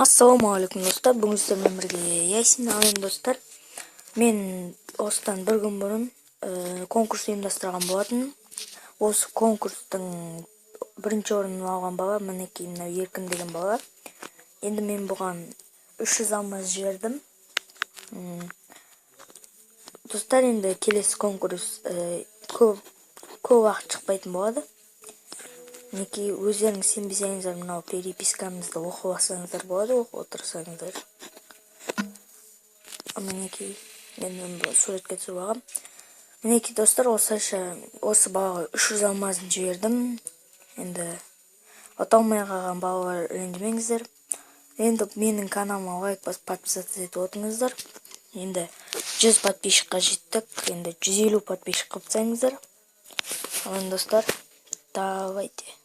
Ассалаумағалейкум достар, бүгін сіздермен бірге Ясин. Ал енді достар, мен осыдан бір күн бұрын конкурс ұйымдастырған болатын. Осы конкурстың бірінші орнын алған бала мінекей мынау Еркін деген бала. Енді мен бұған 300 алмаз жібердім. Достар, енді келесі конкурс көп уақыт шықпайтын болады. Мінекей өздеріңіз сенбесеңіздер, мынау перепискамызды оқып алсаңыздар болады, оқып отырсаңыздар. Мінекей мен суретке түсіріп алғам. Мінекей достар, осы балаға 300 алмазын жібердім. Енді аталмай қалған балалар ренжімеңіздер. Енді менің каналыма лайк басып подписаться етіп отырыңыздар. Енді 100 подписчикқа жеттік. Енді 150 подписчик қылсаңыздар. Ал енді достар, давайте.